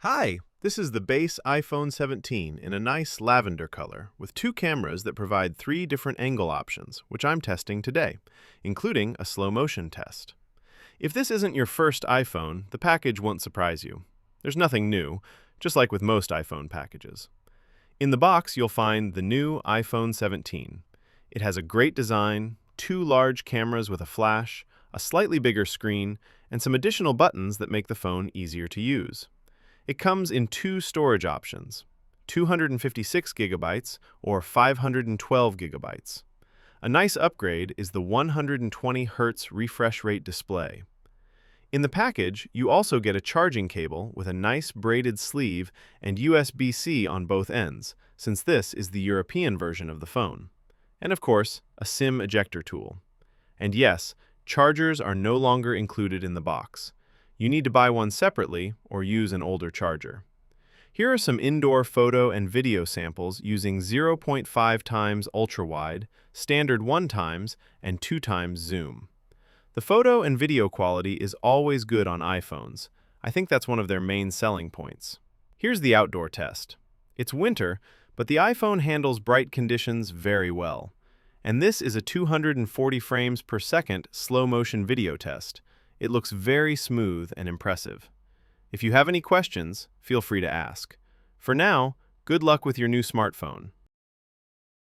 Hi, this is the base iPhone 17 in a nice lavender color with two cameras that provide three different angle options, which I'm testing today, including a slow motion test. If this isn't your first iPhone, the package won't surprise you. There's nothing new, just like with most iPhone packages. In the box, you'll find the new iPhone 17. It has a great design, two large cameras with a flash, a slightly bigger screen, and some additional buttons that make the phone easier to use. It comes in two storage options, 256 gigabytes or 512 gigabytes. A nice upgrade is the 120 Hz refresh rate display. In the package, you also get a charging cable with a nice braided sleeve and USB-C on both ends, since this is the European version of the phone. And of course, a SIM ejector tool. And yes, chargers are no longer included in the box. You need to buy one separately or use an older charger. Here are some indoor photo and video samples using 0.5 times ultra-wide, standard 1 times, and 2 times zoom. The photo and video quality is always good on iPhones. I think that's one of their main selling points. Here's the outdoor test. It's winter, but the iPhone handles bright conditions very well. And this is a 240 frames per second slow-motion video test. It looks very smooth and impressive. If you have any questions, feel free to ask. For now, good luck with your new smartphone.